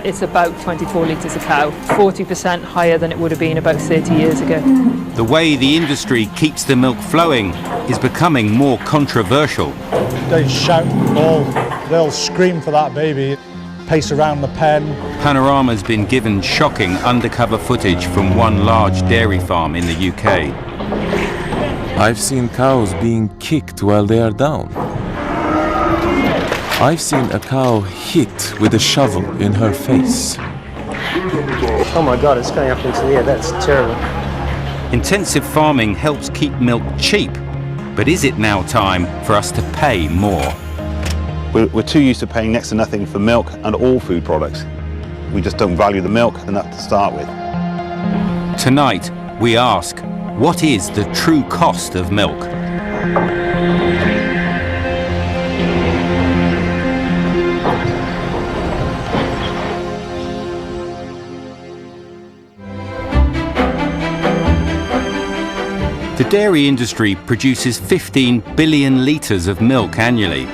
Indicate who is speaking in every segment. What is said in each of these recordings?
Speaker 1: it's about 24 litres a cow, 40% higher than it would have been about 30 years ago.
Speaker 2: The way the industry keeps the milk flowing is becoming more controversial.
Speaker 3: They shout and bawl, they'll scream for that baby, pace around the pen.
Speaker 2: Panorama's been given shocking undercover footage from one large dairy farm in the UK.
Speaker 4: I've seen cows being kicked while they are down. I've seen a cow hit with a shovel in her face.
Speaker 5: Oh my God, it's going up into the air. That's terrible.
Speaker 2: Intensive farming helps keep milk cheap, but is it now time for us to pay more?
Speaker 6: We're too used to paying next to nothing for milk and all food products. We just don't value the milk enough to start with.
Speaker 2: Tonight, we ask, what is the true cost of milk? The dairy industry produces 15 billion litres of milk annually,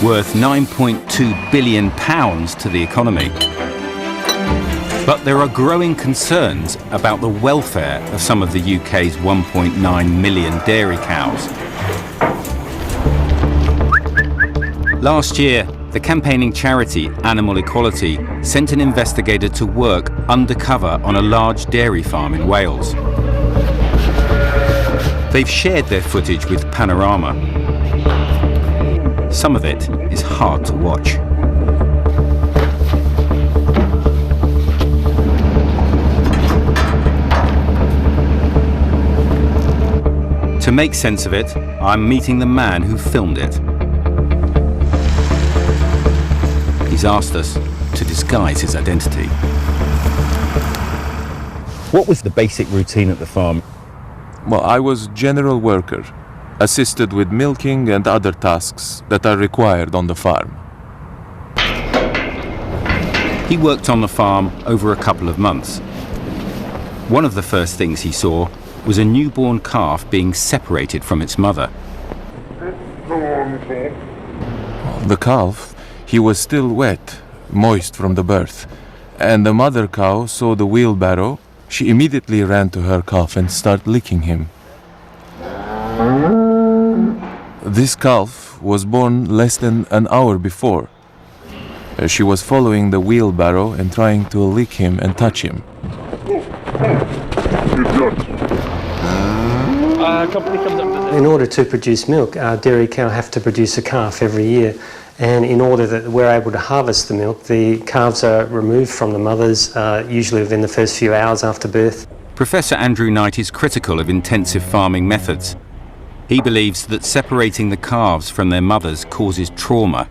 Speaker 2: worth £9.2 billion to the economy. But there are growing concerns about the welfare of some of the UK's 1.9 million dairy cows. Last year, the campaigning charity Animal Equality sent an investigator to work undercover on a large dairy farm in Wales. They've shared their footage with Panorama. Some of it is hard to watch. To make sense of it, I'm meeting the man who filmed it. He's asked us to disguise his identity. What was the basic routine at the farm?
Speaker 4: Well, I was general worker, assisted with milking and other tasks that are required on the farm.
Speaker 2: He worked on the farm over a couple of months. One of the first things he saw was a newborn calf being separated from its mother.
Speaker 4: The calf, he was still wet, moist from the birth, and the mother cow saw the wheelbarrow. She immediately ran to her calf and started licking him. This calf was born less than an hour before. She was following the wheelbarrow and trying to lick him and touch him.
Speaker 5: In order to produce milk, our dairy cow have to produce a calf every year. And in order that we're able to harvest the milk, the calves are removed from the mothers, usually within the first few hours after birth.
Speaker 2: Professor Andrew Knight is critical of intensive farming methods. He believes that separating the calves from their mothers causes trauma.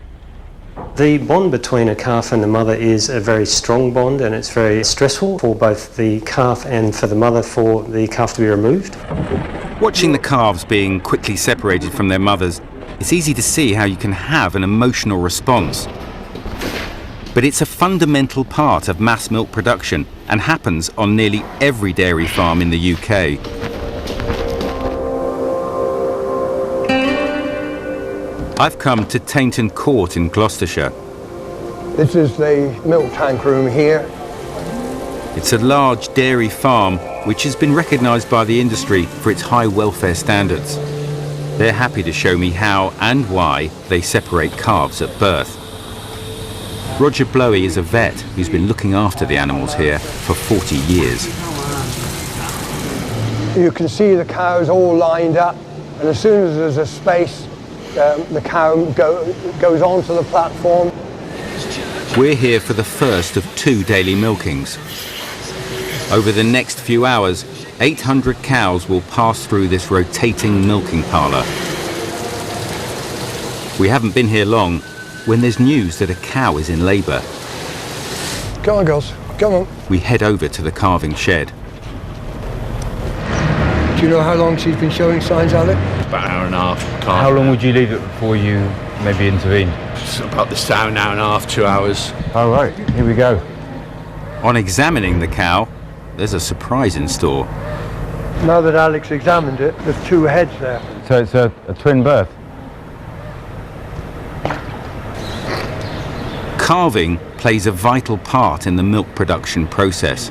Speaker 5: The bond between a calf and the mother is a very strong bond, and it's very stressful for both the calf and for the mother for the calf to be removed.
Speaker 2: Watching the calves being quickly separated from their mothers, it's easy to see how you can have an emotional response. But it's a fundamental part of mass milk production and happens on nearly every dairy farm in the UK. I've come to Tainton Court in Gloucestershire.
Speaker 7: This is the milk tank room here.
Speaker 2: It's a large dairy farm which has been recognised by the industry for its high welfare standards. They're happy to show me how and why they separate calves at birth. Roger Blowy is a vet who's been looking after the animals here for 40 years.
Speaker 7: You can see the cows all lined up, and as soon as there's a space, the cow goes onto the platform.
Speaker 2: We're here for the first of 2 daily milkings. Over the next few hours, 800 cows will pass through this rotating milking parlour. We haven't been here long when there's news that a cow is in labour.
Speaker 7: Come on, girls, come on.
Speaker 2: We head over to the calving shed.
Speaker 7: Do you know how long she's been showing signs, Alec?
Speaker 8: About an hour and a half.
Speaker 9: How long would you leave it before you maybe intervene?
Speaker 8: It's about this hour, an hour and a half, 2 hours.
Speaker 9: All right, here we go.
Speaker 2: On examining the cow, there's a surprise in store.
Speaker 7: Now that Alex examined it, there's 2 heads there.
Speaker 9: So it's a twin birth?
Speaker 2: Calving plays a vital part in the milk production process.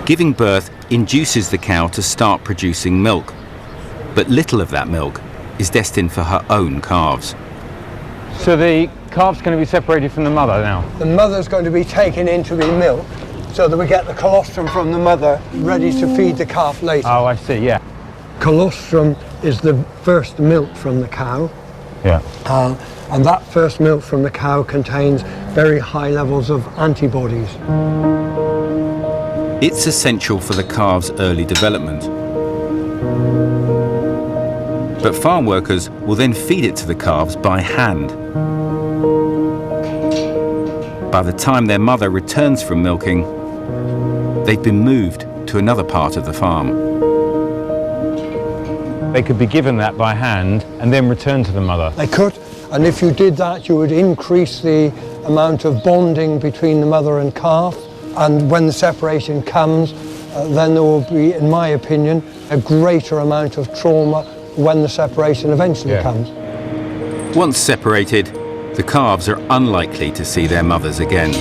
Speaker 2: Giving birth induces the cow to start producing milk, but little of that milk is destined for her own calves.
Speaker 9: So the calf's going to be separated from the mother now?
Speaker 7: The mother's going to be taken in to be milked so that we get the colostrum from the mother ready to feed the calf later.
Speaker 9: Oh, I see, yeah.
Speaker 7: Colostrum is the first milk from the cow.
Speaker 9: Yeah.
Speaker 7: And that first milk from the cow contains very high levels of antibodies.
Speaker 2: It's essential for the calf's early development. But farm workers will then feed it to the calves by hand. By the time their mother returns from milking, they've been moved to another part of the farm.
Speaker 9: They could be given that by hand and then returned to the mother.
Speaker 7: They could, and if you did that, you would increase the amount of bonding between the mother and calf. And when the separation comes, then there will be, in my opinion, a greater amount of trauma when the separation eventually comes.
Speaker 2: Once separated, the calves are unlikely to see their mothers again.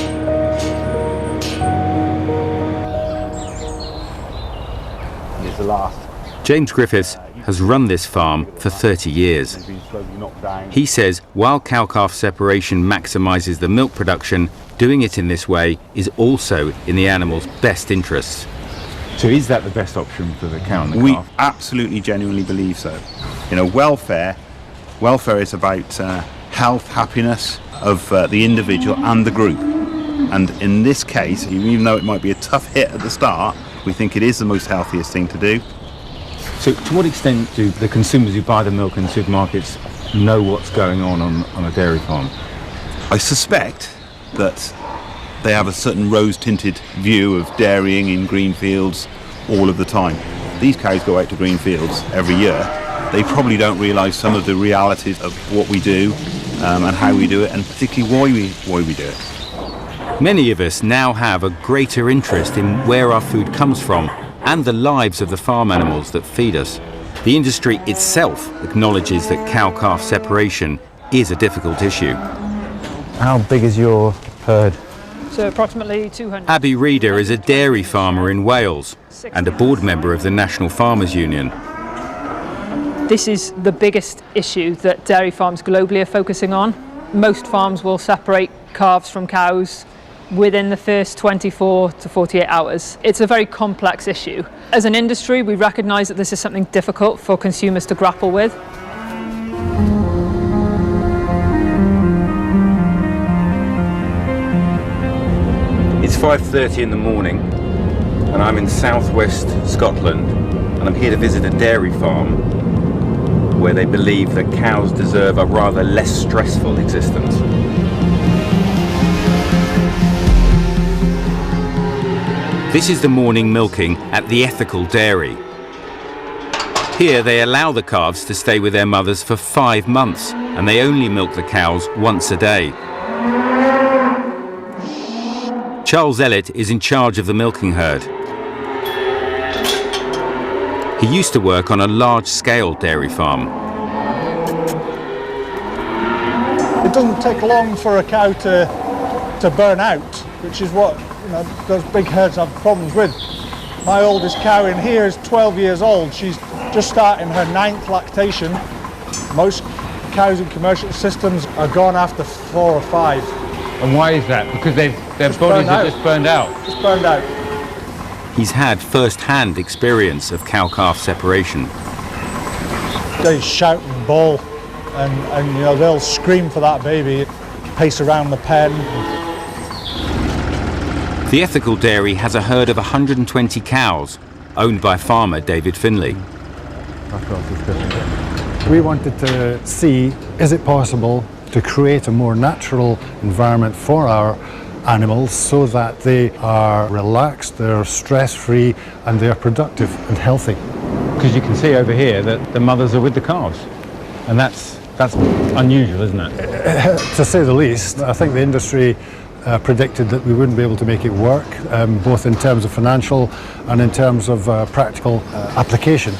Speaker 6: Here's the last.
Speaker 2: James Griffiths has run this farm for 30 years. He says while cow-calf separation maximises the milk production, doing it in this way is also in the animal's best interests.
Speaker 9: So is that the best option for the cow and the
Speaker 6: We
Speaker 9: calf?
Speaker 6: absolutely genuinely believe so. You know, welfare is about health, happiness of the individual and the group. And in this case, even though it might be a tough hit at the start, we think it is the most healthiest thing to do.
Speaker 9: So to what extent do the consumers who buy the milk in supermarkets know what's going on a dairy farm?
Speaker 6: I suspect that they have a certain rose-tinted view of dairying in green fields all of the time. These cows go out to green fields every year. They probably don't realise some of the realities of what we do and how we do it, and particularly why we do it.
Speaker 2: Many of us now have a greater interest in where our food comes from and the lives of the farm animals that feed us. The industry itself acknowledges that cow-calf separation is a difficult issue.
Speaker 9: How big is your herd?
Speaker 1: So approximately 200.
Speaker 2: Abby Reeder is a dairy farmer in Wales and a board member of the National Farmers Union.
Speaker 1: This is the biggest issue that dairy farms globally are focusing on. Most farms will separate calves from cows within the first 24 to 48 hours. It's a very complex issue. As an industry, we recognise that this is something difficult for consumers to grapple with.
Speaker 2: It's 5:30 in the morning and I'm in southwest Scotland and I'm here to visit a dairy farm where they believe that cows deserve a rather less stressful existence. This is the morning milking at the Ethical Dairy. Here they allow the calves to stay with their mothers for 5 months and they only milk the cows once a day. Charles Ellett is in charge of the milking herd. He used to work on a large-scale dairy farm.
Speaker 3: It doesn't take long for a cow to burn out, which is what those big herds have problems with. My oldest cow in here is 12 years old. She's just starting her 9th lactation. Most cows in commercial systems are gone after 4 or 5.
Speaker 9: And why is that? Because their bodies are just burned out?
Speaker 3: Just burned out.
Speaker 2: He's had first-hand experience of cow-calf separation.
Speaker 3: They shout and bawl and they'll scream for that baby, pace around the pen.
Speaker 2: The Ethical Dairy has a herd of 120 cows, owned by farmer David Finley.
Speaker 10: We wanted to see, is it possible to create a more natural environment for our animals so that they are relaxed, they're stress-free and they're productive and healthy.
Speaker 9: Because you can see over here that the mothers are with the calves, and that's unusual, isn't it?
Speaker 10: To say the least. I think the industry predicted that we wouldn't be able to make it work, both in terms of financial and in terms of practical application.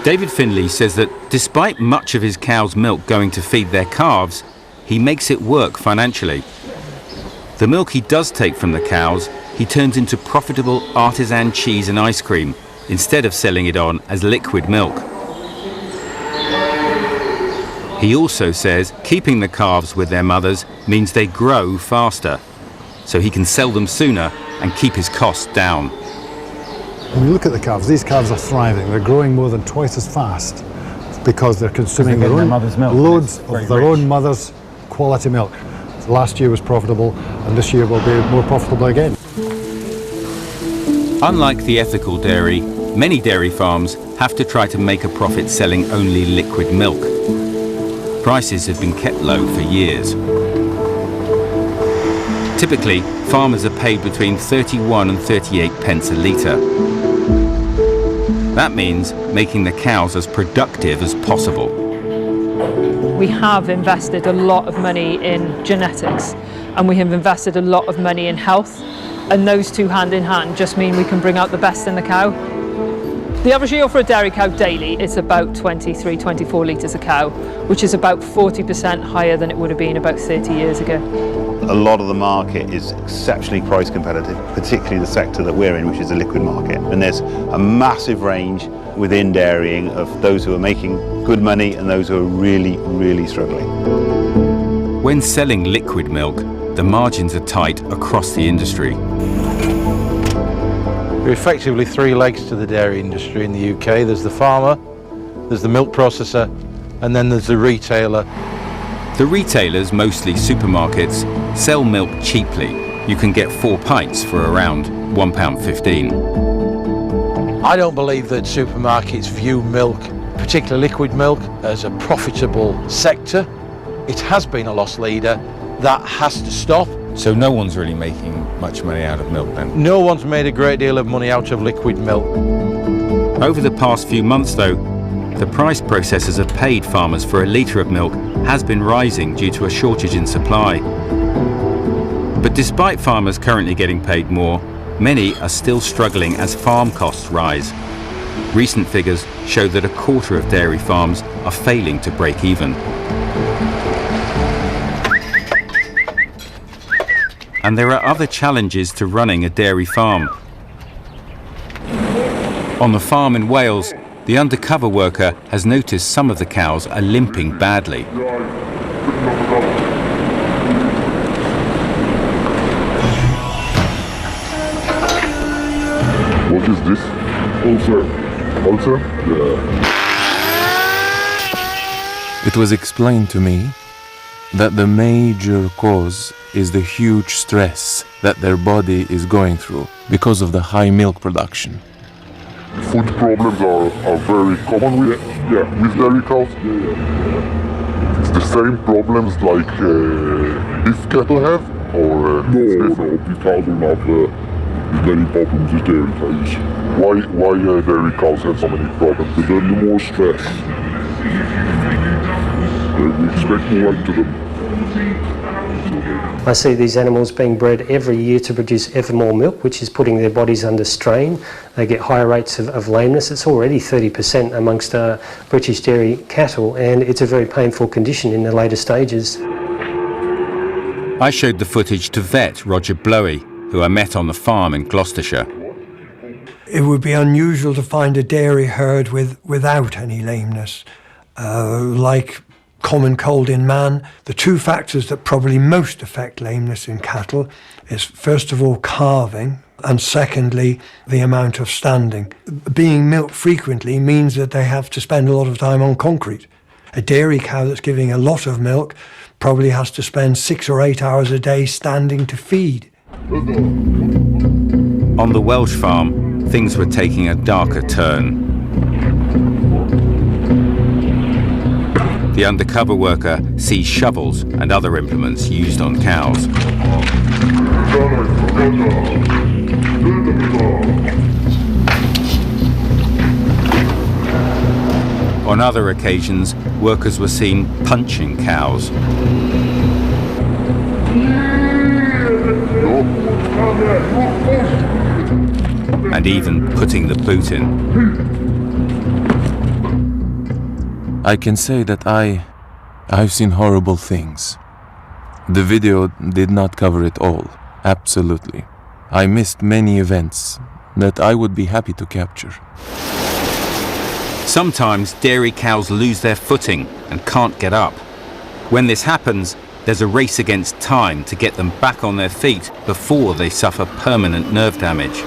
Speaker 2: David Finley says that despite much of his cows' milk going to feed their calves, he makes it work financially. The milk he does take from the cows, he turns into profitable artisan cheese and ice cream, instead of selling it on as liquid milk. He also says keeping the calves with their mothers means they grow faster, so he can sell them sooner and keep his costs down.
Speaker 10: When you look at the calves, these calves are thriving. They're growing more than twice as fast because they're consuming
Speaker 9: They're
Speaker 10: their
Speaker 9: getting
Speaker 10: own
Speaker 9: their mother's milk.
Speaker 10: loads
Speaker 9: It's
Speaker 10: of
Speaker 9: very
Speaker 10: their
Speaker 9: rich.
Speaker 10: own mother's quality milk. Last year was profitable, and this year will be more profitable again.
Speaker 2: Unlike the ethical dairy, many dairy farms have to try to make a profit selling only liquid milk. Prices have been kept low for years. Typically, farmers are paid between 31 and 38 pence a litre. That means making the cows as productive as possible.
Speaker 1: We have invested a lot of money in genetics, and we have invested a lot of money in health, and those two hand in hand just mean we can bring out the best in the cow. The average yield for a dairy cow daily is about 23, 24 litres a cow, which is about 40% higher than it would have been about 30 years ago.
Speaker 6: A lot of the market is exceptionally price competitive, particularly the sector that we're in, which is the liquid market. And there's a massive range within dairying of those who are making good money and those who are really, really struggling.
Speaker 2: When selling liquid milk, the margins are tight across the industry.
Speaker 11: There are effectively three legs to the dairy industry in the UK. There's the farmer, there's the milk processor, and then there's the retailer.
Speaker 2: The retailers, mostly supermarkets, sell milk cheaply. You can get 4 pints for around £1.15.
Speaker 11: I don't believe that supermarkets view milk, particularly liquid milk, as a profitable sector. It has been a loss leader. That has to stop.
Speaker 4: So no one's really making much money out of milk then?
Speaker 11: No one's made a great deal of money out of liquid milk.
Speaker 2: Over the past few months, though, the price processors have paid farmers for a litre of milk has been rising due to a shortage in supply. But despite farmers currently getting paid more, many are still struggling as farm costs rise. Recent figures show that a quarter of dairy farms are failing to break even. And there are other challenges to running a dairy farm. On the farm in Wales, the undercover worker has noticed some of the cows are limping badly.
Speaker 12: What is this? Ulcer. Ulcer? Yeah.
Speaker 4: It was explained to me that the major cause is the huge stress that their body is going through because of the high milk production.
Speaker 12: Food problems are very common with dairy cows. It's the same problems like beef cattle have, or no, beef cows don't have many problems with dairy cows. Why dairy cows have so many problems? Because they're under more stress. We expect more out of them.
Speaker 5: I see these animals being bred every year to produce ever more milk, which is putting their bodies under strain. They get higher rates of lameness. It's already 30% amongst British dairy cattle, and it's a very painful condition in the later stages.
Speaker 2: I showed the footage to vet Roger Blowy, who I met on the farm in Gloucestershire.
Speaker 7: It would be unusual to find a dairy herd without any lameness. Like common cold in man, the two factors that probably most affect lameness in cattle is, first of all, calving, and secondly, the amount of standing. Being milked frequently means that they have to spend a lot of time on concrete. A dairy cow that's giving a lot of milk probably has to spend 6 or 8 hours a day standing to feed.
Speaker 2: On the Welsh farm, things were taking a darker turn. The undercover worker sees shovels and other implements used on cows. On other occasions, workers were seen punching cows. And even putting the boot in.
Speaker 4: I can say that I've seen horrible things. The video did not cover it all, absolutely. I missed many events that I would be happy to capture.
Speaker 2: Sometimes dairy cows lose their footing and can't get up. When this happens, there's a race against time to get them back on their feet before they suffer permanent nerve damage.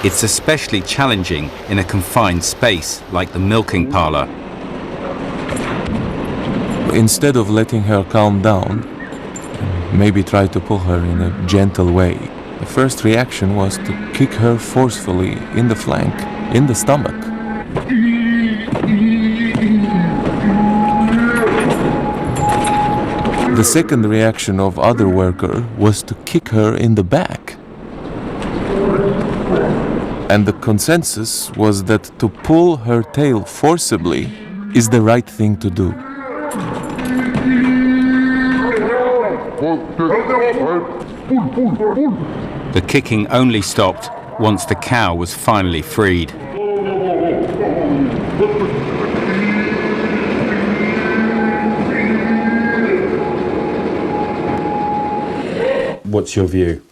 Speaker 2: It's especially challenging in a confined space like the milking parlour.
Speaker 4: Instead of letting her calm down, maybe try to pull her in a gentle way, the first reaction was to kick her forcefully in the flank, in the stomach. The second reaction of other worker was to kick her in the back. And the consensus was that to pull her tail forcibly is the right thing to do.
Speaker 2: The kicking only stopped once the cow was finally freed.
Speaker 9: What's your view?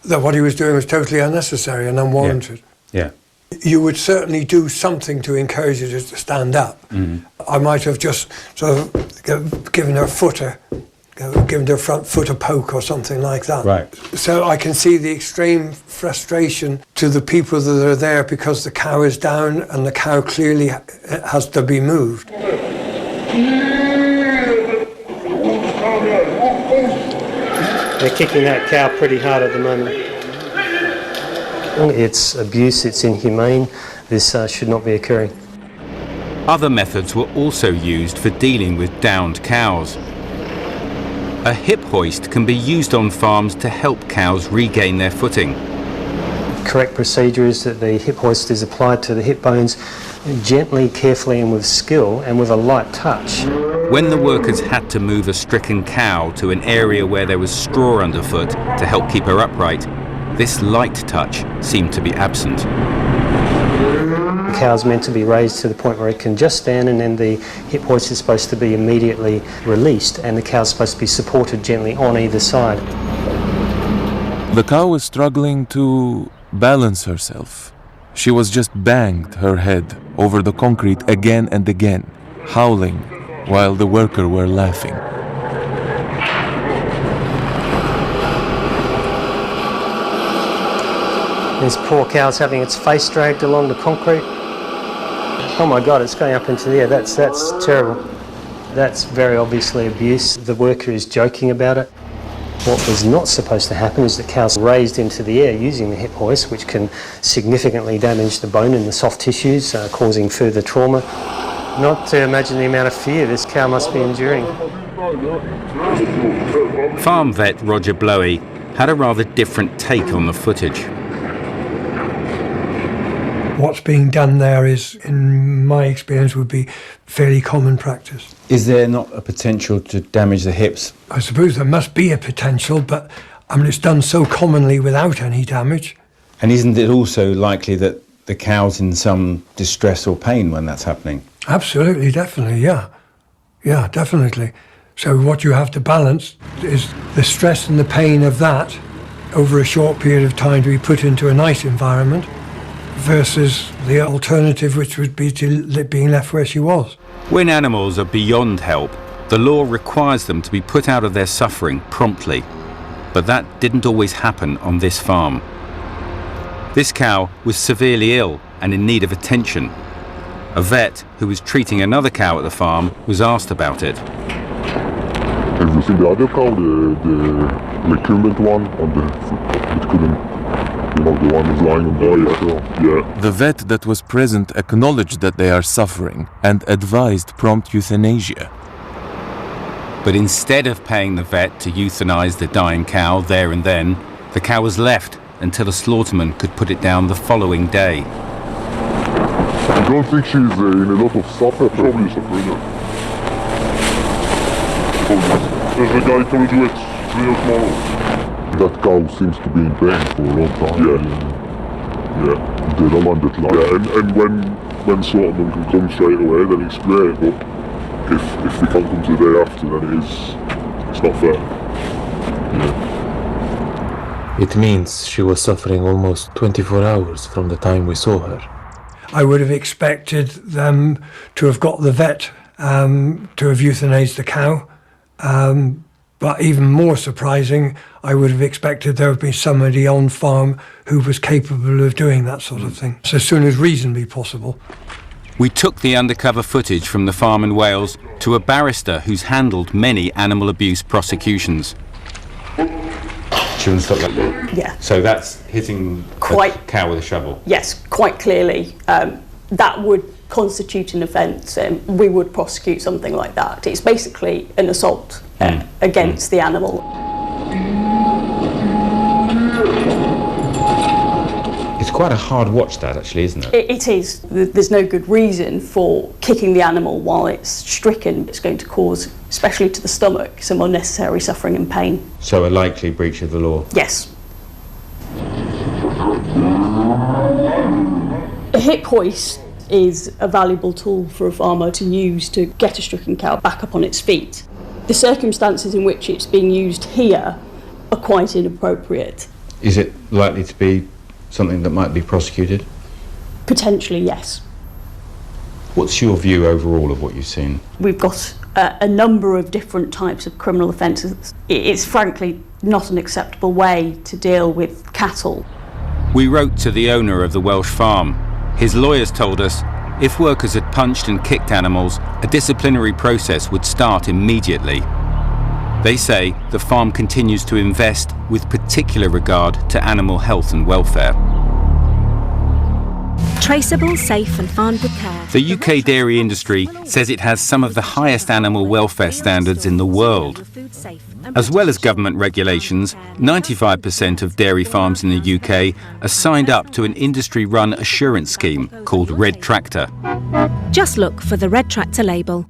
Speaker 7: That what he was doing was totally unnecessary and unwarranted.
Speaker 9: Yeah.
Speaker 7: You would certainly do something to encourage her to stand up. I might have just sort of given her given her front foot a poke or something like that.
Speaker 9: Right.
Speaker 7: So I can see the extreme frustration to the people that are there because the cow is down and the cow clearly has to be moved.
Speaker 5: They're kicking that cow pretty hard at the moment. It's abuse, it's inhumane. This should not be occurring.
Speaker 2: Other methods were also used for dealing with downed cows. A hip hoist can be used on farms to help cows regain their footing.
Speaker 5: Correct procedure is that the hip hoist is applied to the hip bones gently, carefully and with skill and with a light touch.
Speaker 2: When the workers had to move a stricken cow to an area where there was straw underfoot to help keep her upright, this light touch seemed to be absent.
Speaker 5: The cow's meant to be raised to the point where it can just stand, and then the hip hoist is supposed to be immediately released and the cow's supposed to be supported gently on either side.
Speaker 4: The cow was struggling to balance herself. She was just banged her head over the concrete again and again, howling, while the workers were laughing.
Speaker 5: This poor cow's having its face dragged along the concrete. Oh my God, it's going up into the air. That's terrible. That's very obviously abuse. The worker is joking about it. What was not supposed to happen is the cow's raised into the air using the hip hoist, which can significantly damage the bone and the soft tissues, causing further trauma. Not to imagine the amount of fear this cow must be enduring.
Speaker 2: Farm vet Roger Blowy had a rather different take on the footage.
Speaker 7: What's being done there is, in my experience, would be fairly common practice.
Speaker 9: Is there not a potential to damage the hips?
Speaker 7: I suppose there must be a potential, but I mean, it's done so commonly without any damage.
Speaker 9: And isn't it also likely that the cow's in some distress or pain when that's happening?
Speaker 7: Absolutely, definitely, yeah. Yeah, definitely. So what you have to balance is the stress and the pain of that over a short period of time to be put into a nice environment versus the alternative, which would be to being left where she was.
Speaker 2: When animals are beyond help, the law requires them to be put out of their suffering promptly. But that didn't always happen on this farm. This cow was severely ill and in need of attention. A vet who was treating another cow at the farm was asked about it.
Speaker 12: Have you seen the other cow, the recumbent one on the it couldn't, you know, the one who's lying on the yeah.
Speaker 4: The vet that was present acknowledged that they are suffering and advised prompt euthanasia.
Speaker 2: But instead of paying the vet to euthanize the dying cow there and then, the cow was left until a slaughterman could put it down the following day.
Speaker 12: I don't think she's in a lot of suffer, probably suffering. There's a guy told you it's real small. That cow seems to be in pain for a long time. Yeah. They don't want it like. Yeah, and when slaughterman can come straight away, then it's great, but if they can't come the day after, then it's not fair.
Speaker 4: It means she was suffering almost 24 hours from the time we saw her.
Speaker 7: I would have expected them to have got the vet to have euthanized the cow. But even more surprising, I would have expected there would be somebody on farm who was capable of doing that sort of thing, so as soon as reasonably possible.
Speaker 2: We took the undercover footage from the farm in Wales to a barrister who's handled many animal abuse prosecutions.
Speaker 9: She wouldn't stop like that.
Speaker 13: Yeah.
Speaker 9: So that's hitting a cow with a shovel?
Speaker 13: Yes, quite clearly. That would constitute an offence. We would prosecute something like that. It's basically an assault against the animal.
Speaker 9: It's quite a hard watch, that, actually, isn't it?
Speaker 13: It is. There's no good reason for kicking the animal while it's stricken. It's going to cause, especially to the stomach, some unnecessary suffering and pain.
Speaker 9: So a likely breach of the law?
Speaker 13: Yes. A hip hoist is a valuable tool for a farmer to use to get a stricken cow back up on its feet. The circumstances in which it's being used here are quite inappropriate.
Speaker 9: Is it likely to be something that might be prosecuted?
Speaker 13: Potentially, yes.
Speaker 9: What's your view overall of what you've seen?
Speaker 13: We've got a number of different types of criminal offences. It's frankly not an acceptable way to deal with cattle.
Speaker 2: We wrote to the owner of the Welsh farm. His lawyers told us if workers had punched and kicked animals, a disciplinary process would start immediately. They say the farm continues to invest with particular regard to animal health and welfare.
Speaker 14: Traceable, safe and farmed with care.
Speaker 2: The UK dairy industry says it has some of the highest animal welfare standards in the world. As well as government regulations, 95% of dairy farms in the UK are signed up to an industry-run assurance scheme called Red Tractor.
Speaker 14: Just look for the Red Tractor label.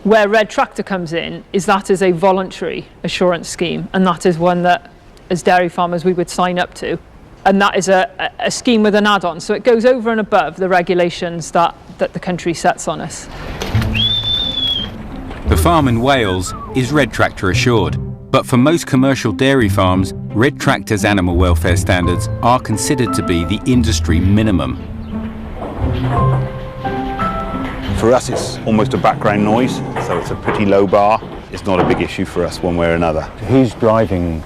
Speaker 1: Where Red Tractor comes in is that is a voluntary assurance scheme, and that is one that, as dairy farmers, we would sign up to. And that is a scheme with an add-on, so it goes over and above the regulations that the country sets on us.
Speaker 2: The farm in Wales is Red Tractor assured, but for most commercial dairy farms, Red Tractor's animal welfare standards are considered to be the industry minimum.
Speaker 6: For us, it's almost a background noise, so it's a pretty low bar. It's not a big issue for us one way or another.
Speaker 9: Who's driving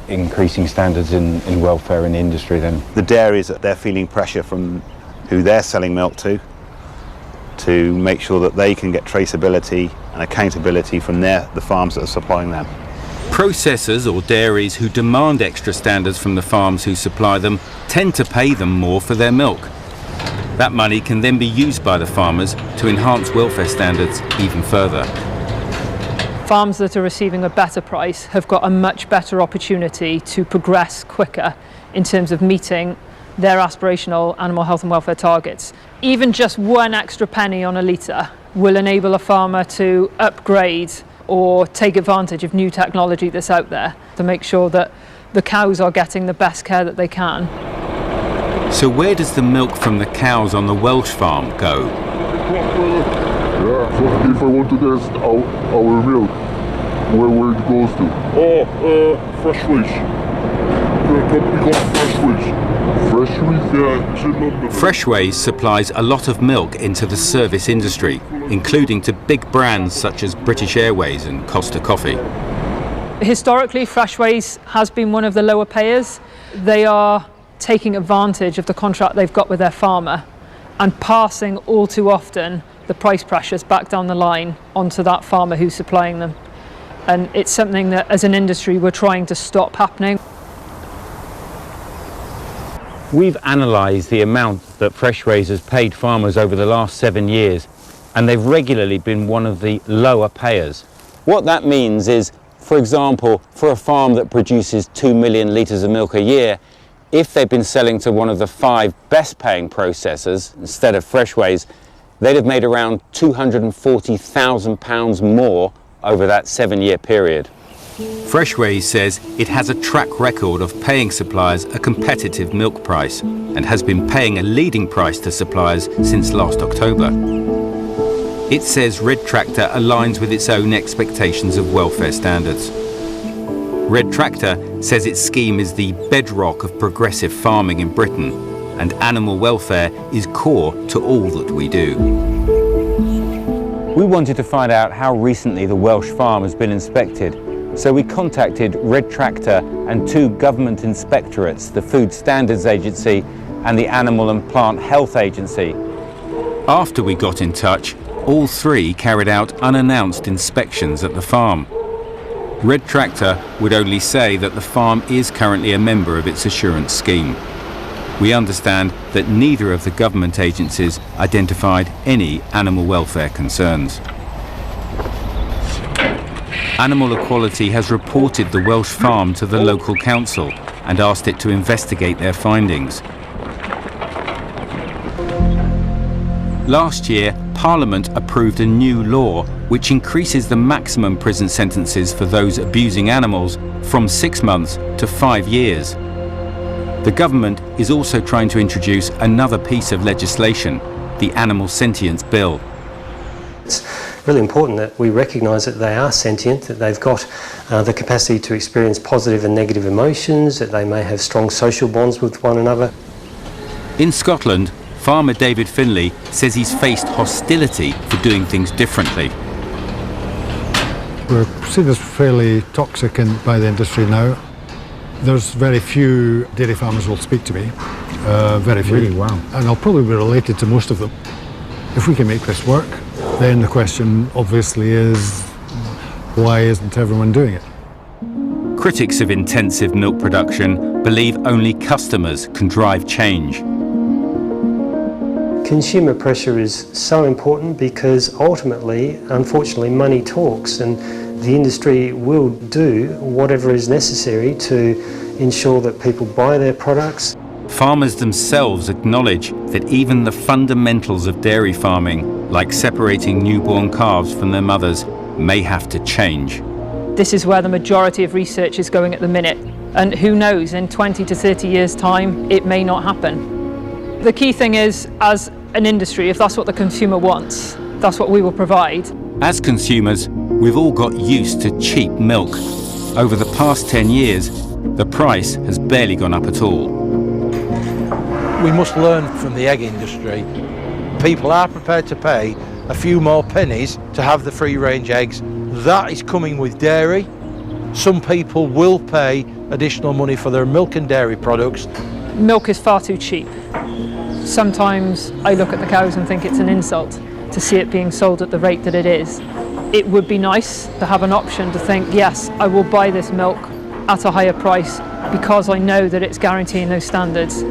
Speaker 9: increasing standards in welfare in the industry then?
Speaker 6: The dairies, they're feeling pressure from who they're selling milk to make sure that they can get traceability and accountability from the farms that are supplying them.
Speaker 2: Processors or dairies who demand extra standards from the farms who supply them tend to pay them more for their milk. That money can then be used by the farmers to enhance welfare standards even further.
Speaker 1: Farms that are receiving a better price have got a much better opportunity to progress quicker in terms of meeting their aspirational animal health and welfare targets. Even just one extra penny on a litre will enable a farmer to upgrade or take advantage of new technology that's out there to make sure that the cows are getting the best care that they can.
Speaker 2: So where does the milk from the cows on the Welsh farm go?
Speaker 12: Yeah, so if I want to test our milk, where it goes to? Fresh Waste. The company called Fresh Waste. Fresh Waste, yeah, it's in London.
Speaker 2: Freshways supplies a lot of milk into the service industry, including to big brands such as British Airways and Costa Coffee.
Speaker 1: Historically, Freshways has been one of the lower payers. They are taking advantage of the contract they've got with their farmer and passing all too often the price pressures back down the line onto that farmer who's supplying them. And it's something that as an industry we're trying to stop happening.
Speaker 2: We've analysed the amount that Freshways has paid farmers over the last 7 years, and they've regularly been one of the lower payers. What that means is, for example, for a farm that produces 2 million litres of milk a year, if they've been selling to one of the 5 best paying processors instead of Freshways, they'd have made around £240,000 more over that 7-year period. Freshways says it has a track record of paying suppliers a competitive milk price and has been paying a leading price to suppliers since last October. It says Red Tractor aligns with its own expectations of welfare standards. Red Tractor says its scheme is the bedrock of progressive farming in Britain, and animal welfare is core to all that we do.
Speaker 9: We wanted to find out how recently the Welsh farm has been inspected, so we contacted Red Tractor and 2 government inspectorates, the Food Standards Agency and the Animal and Plant Health Agency.
Speaker 2: After we got in touch, all 3 carried out unannounced inspections at the farm. Red Tractor would only say that the farm is currently a member of its assurance scheme. We understand that neither of the government agencies identified any animal welfare concerns. Animal Equality has reported the Welsh farm to the local council and asked it to investigate their findings. Last year, Parliament approved a new law which increases the maximum prison sentences for those abusing animals from 6 months to 5 years. The government is also trying to introduce another piece of legislation, the Animal Sentience Bill.
Speaker 5: It's really important that we recognise that they are sentient, that they've got the capacity to experience positive and negative emotions, that they may have strong social bonds with one another.
Speaker 2: In Scotland, farmer David Finlay says he's faced hostility for doing things differently.
Speaker 10: We're seen as fairly toxic by the industry now. There's very few dairy farmers will speak to me, very few.
Speaker 9: Really? Wow.
Speaker 10: And I'll probably be related to most of them. If we can make this work, then the question obviously is, why isn't everyone doing it?
Speaker 2: Critics of intensive milk production believe only customers can drive change.
Speaker 5: Consumer pressure is so important because ultimately, unfortunately, money talks, and the industry will do whatever is necessary to ensure that people buy their products.
Speaker 2: Farmers themselves acknowledge that even the fundamentals of dairy farming, like separating newborn calves from their mothers, may have to change.
Speaker 1: This is where the majority of research is going at the minute, and who knows, in 20 to 30 years' time, it may not happen. The key thing is, as an industry, if that's what the consumer wants, that's what we will provide.
Speaker 2: As consumers, we've all got used to cheap milk. Over the past 10 years, the price has barely gone up at all.
Speaker 11: We must learn from the egg industry. People are prepared to pay a few more pennies to have the free-range eggs. That is coming with dairy. Some people will pay additional money for their milk and dairy products.
Speaker 1: Milk is far too cheap. Sometimes I look at the cows and think it's an insult to see it being sold at the rate that it is. It would be nice to have an option to think, yes, I will buy this milk at a higher price because I know that it's guaranteeing those standards.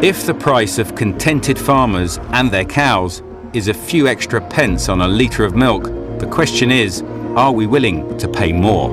Speaker 2: If the price of contented farmers and their cows is a few extra pence on a litre of milk, the question is, are we willing to pay more?